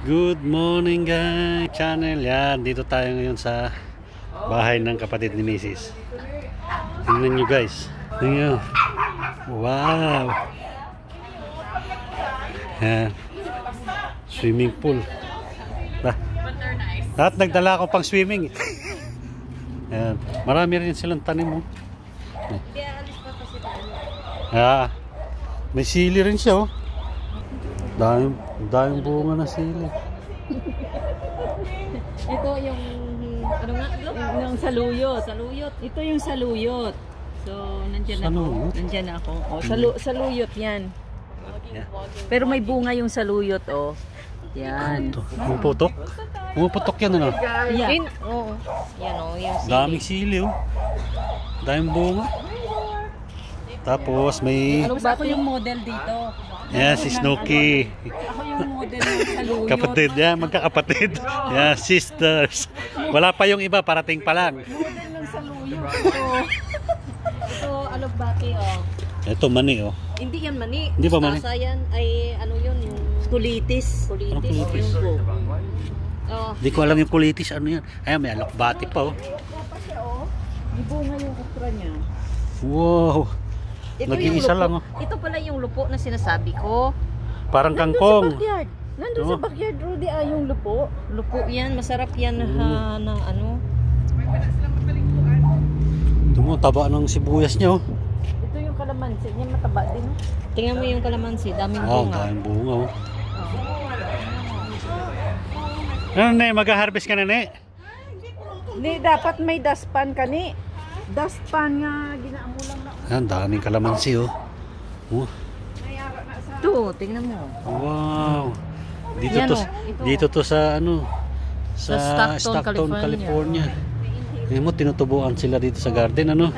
Good morning guys, channel. Yan, dito tayo ngayon sa bahay ng kapatid ni Mrs. Tingnan nyo guys. Tingnan nyo. Wow. Yan. Swimming pool. Lahat nagdala ako pang swimming. Yan. Marami rin silang tanim. May sili rin siya. Daming bunga na sili. Ito yung ano nga? Yung saluyot. Ito yung saluyot. So nandiyan ako. Nandiyan ako. Oh, saluyot 'yan. Pero may bunga yung saluyot, oh. Yan. Pumuputok? Pumuputok yan, ano? Yan. Oo. Yan, oh, yung sili. Daming sili, oh. Daming bunga. Tapos may... Ako yung model dito. Yan, si Snooki. Ako yung model ng saluyot. Kapatid, yan, magkakapatid. Yan, sisters. Wala pa yung iba, parating pa lang. Model ng saluyot. Ito, alugbati, oh. Ito, mani, oh. Hindi yan mani. Hindi ba mani? Mustasa yan ay ano yun, yung kulitis. Anong kulitis? Oh. Hindi ko alam yung kulitis, ano yan. Ayan, may alokbati pa, oh. May bunga yung okra niya. Wow. Nag-iisa lang, oh. Ito pala yung lupo na sinasabi ko. Parang kangkong. Nandun sa backyard, Rudy, yung lupo. Lupo yan, masarap yan na ano. Ito mo, taba ng sibuyas niya, oh. Ito yung kalamansi, niya mataba din, oh. Tingnan mo yung kalamansi, daming bunga. Daming bunga, oh. Ano na, mag-harvest ka na, ne? Ni, dapat may dustpan ka, ni. Dustpan nga, ginaamo lang na. Yan, daming kalamansi, oh. Oh. Ito, tingnan mo. Wow. Dito Yan, to, ito. dito to sa ano? Sa Stockton, California. Ngayon mo, tinutubuan sila dito sa garden, ano?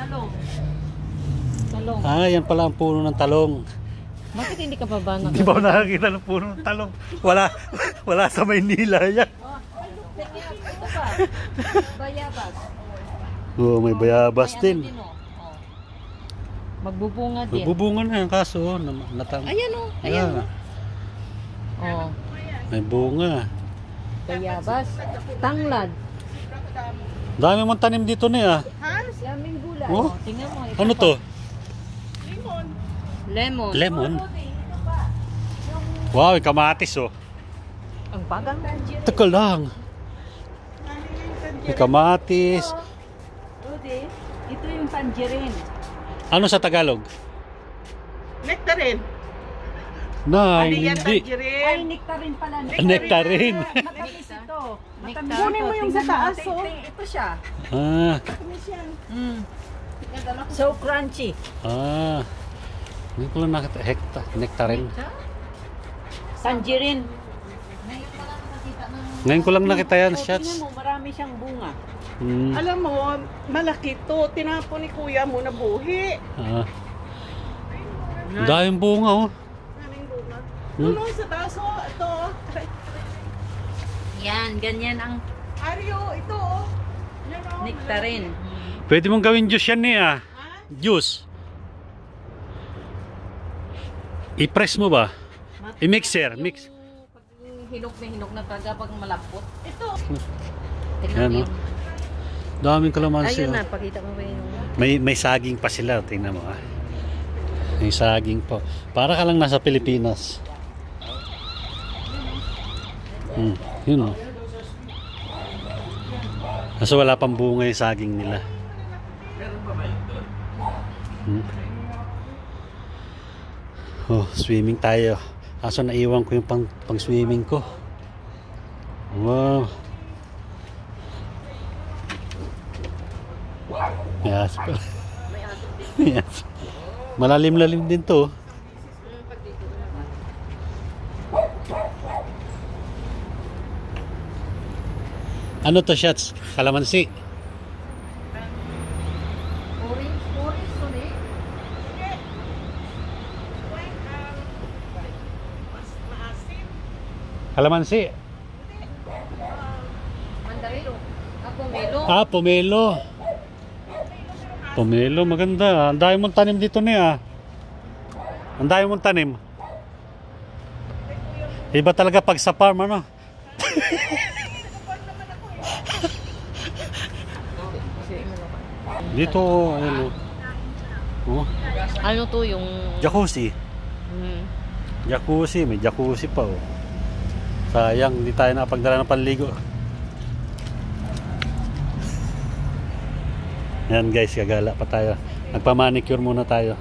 Talong. Ah, yan pala ang puno ng talong. Bakit hindi ka pa ba Di ba nakakita ng puno ng talong? Wala sa Maynila yan. Ito pa. Bayabas. Oh, may bayabas din. Magbubunga din. Magbubunga na yan, kaso natang. Ayan, oh. Ayan, oh. May bunga. Bayabas. Tanglad. Dami mong tanim dito niya. Daming gulay. Oh? Tingnan mo. Ano to? Lemon. Lemon? Wow, kamatis, oh. Ang bagang. Teka lang. May kamatis. Rudy, ito yung tangerine. Ano sa Tagalog? Nectarine. Hindi. Ay, nectarine pala. Nectarine. Matamis ito. Matamis. Kunin mo yung sa taas, oh. Ito siya. Ah. So crunchy. Ah. Hindi ko lang nakita. Nectarine. Tangerine. Ngayon ko lang nakita yan, Tingnan shots. mo, marami siyang bunga. Alam mo, malaki to. Tinapon ni kuya mo na buhi. Ah. Daming bunga, oh. Maraming bunga. Doon sa taas, oh. Ito, oh. Yan, ganyan ang Aryo, ito, oh. Yan, oh. nectarine. Pwede mong gawin juice yan niya. Juice. I-press mo ba? I-mixer. Mix. Hinok na taga pag malapot. Ito. Tingnan mo Yan, oh. Daming kalamansi. ayun Oh. na, pakita mo ba yung... May saging pa sila. Tingnan mo, ah. May saging po. Para ka lang nasa Pilipinas. Yun, oh. Kaso wala pang bunga yung saging nila. Oh, swimming tayo. Kaso naiwan ko yung pang swimming ko. Wow. Yes. Yes. Malalim-lalim din to. Ano to, shots? Kalamansi. Kalamansi. Mandarino. Pomelo. Ah, pomelo. Pomelo, maganda. Ang dami mong tanim dito niya. Ang dami mong tanim. Iba talaga pag sa farm, ano? Dito, ano, oh, Ano to yung... jacuzzi. Jacuzzi, may jacuzzi pa oh. Sayang, hindi tayo nakapagdala ng panligo. Yan guys, gagala pa tayo. Nagpa-manicure muna tayo.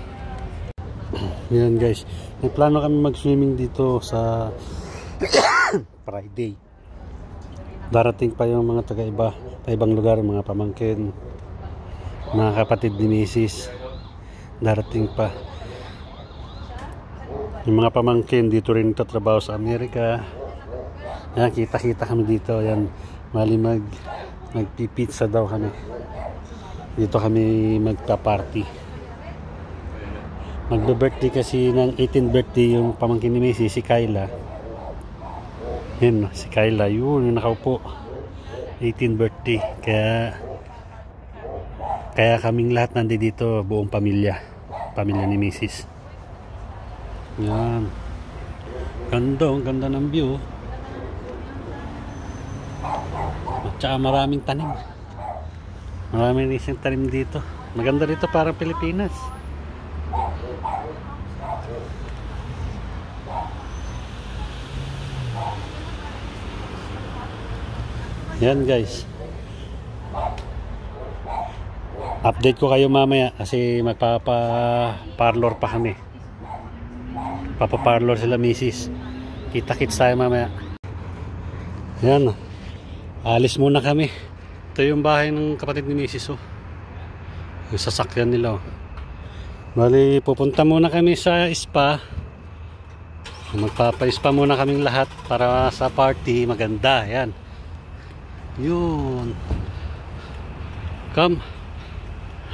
Yan guys, may plano kami mag-swimming dito sa Friday. Darating pa yung mga taga-iba, ibang lugar, mga pamangkin, mga kapatid ni Mrs. Darating pa. Yung mga pamangkin dito rin tatrabaho sa Amerika. Yan, kita-kita kami dito. Yan, mali magpipizza daw kami. Dito kami magpa-party. Magbe-birthday kasi ng 18th birthday yung pamangkin ni Mrs. si Kyla. Yan, si Kyla. Yun, yung nakaupo. 18th birthday. Kaya kaming lahat nandito, buong pamilya. Pamilya ni Mrs. Yan. Ganda, ang ganda ng view. At saka maraming tanim. Maraming isang tanim dito. Maganda dito parang Pilipinas. Yan guys. Update ko kayo mamaya kasi magpapa-parlor pa kami. Papa-parlor sila Mrs. Kita-kits tayo mamaya. Yan. Alis muna kami. Ito yung bahay ng kapatid ni Mrs. Oh. Yung sasakyan nila. Oh. Bali, pupunta muna kami sa spa. Magpapa-spa muna kaming lahat para sa party. Maganda. Yan. Yun. Come.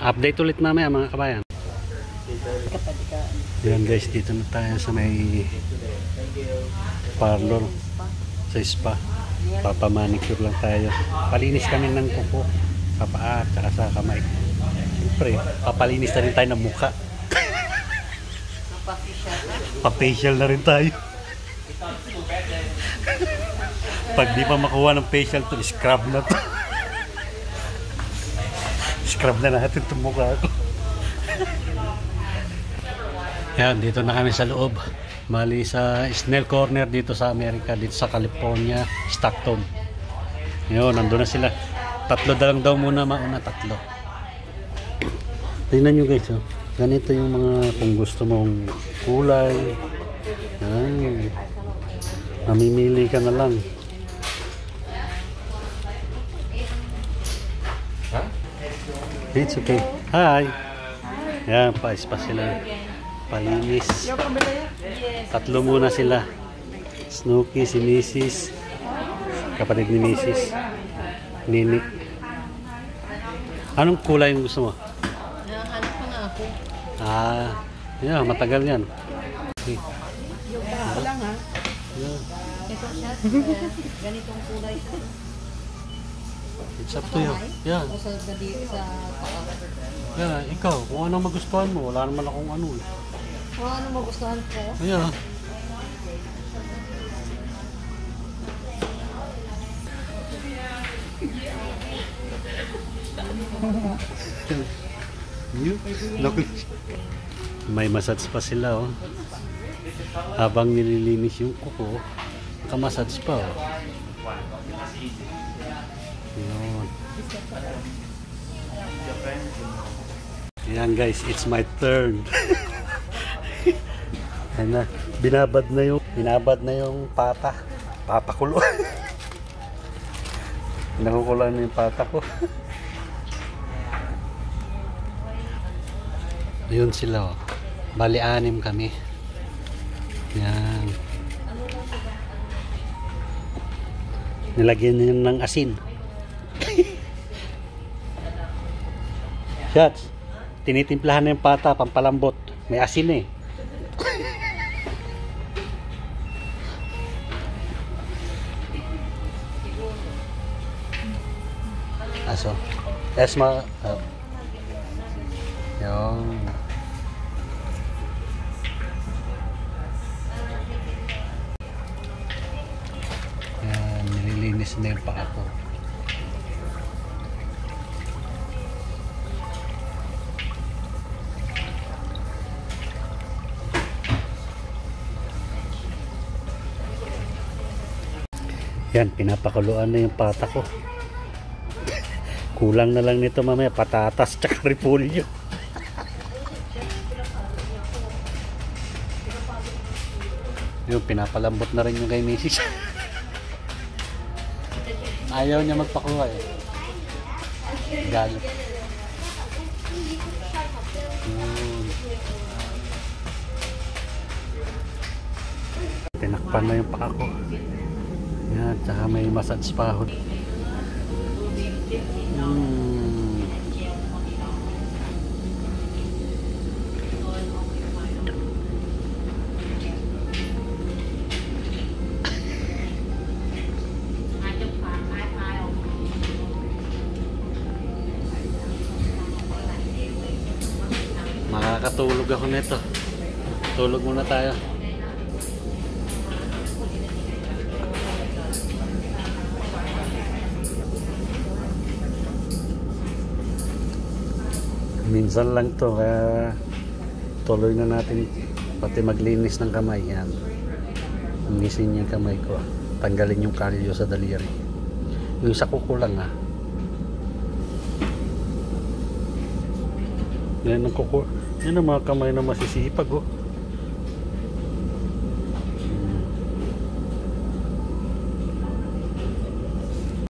Update ulit mamaya mga kabayan. Yan guys, dito na tayo sa may parlor. Sa spa. Papa-manicure lang tayo. Palinis kami ng kuko sa paa at saka sa kamay. Siyempre, papalinis na rin tayo ng mukha. Pa-facial na rin tayo. Pag di pa makuha ng facial to, scrub na to. Scrub na natin itong mukha ko. Yan, dito na kami sa loob. Mali sa Snell Corner dito sa Amerika, dito sa California, Stockton. Yun, nandun na sila. Tatlo lang daw muna, mauna tatlo. Tingnan nyo guys, oh. Ganito yung mga kung gusto mong kulay. Yan. Mamimili ka na lang. It's okay. Hi. Yan, pa-spa sila. Palinis. Tatlo muna sila. Snooki, si Mrs. Kapatid ni Mrs. Nini. Anong kulay yung gusto mo? Nakahanap pa nga ako. Yeah, matagal yan. Okay. Yung bago lang ha. Yeah. Ito siya. Ganitong kulay. It's up to you. Yeah. O sa paa. Yeah, ikaw, kung ano magustuhan mo, wala naman akong ano eh. O ano magustuhan ko? Yeah. May massage pa sila oh. Habang nililinis yung kuko, kamassage pa oh. Yun. Yan guys, it's my turn. Ayan na, binabad na yung pata. Papakulo. Nakukulan na yung pata ko. Yun sila oh. Bali 6 kami. Yan. Nilagyan nyo ng asin. Shots. Tinitimplahan na yung pata, pampalambot. May asin eh. Aso. Esma. Yung. Yan, Malinis na yung paa ko. Yan, pinapakuluan na yung pata ko. Kulang na lang nito mamaya, patatas tsaka repolyo. Yung pinapalambot na rin yung kay Mrs. Ayaw niya magpakuha eh. Galit. Tinakpan na yung paa ko. Yan, tsaka may massage pa ako. Makakatulog ako nito. Tulog muna tayo. Minsan lang to, kaya tuloy na natin pati maglinis ng kamay. Yan, linisin yung kamay ko, tanggalin yung kalyo sa daliri, yung sa kuko lang ha. Yan ang kuko, yan ang mga kamay na masisipag oh.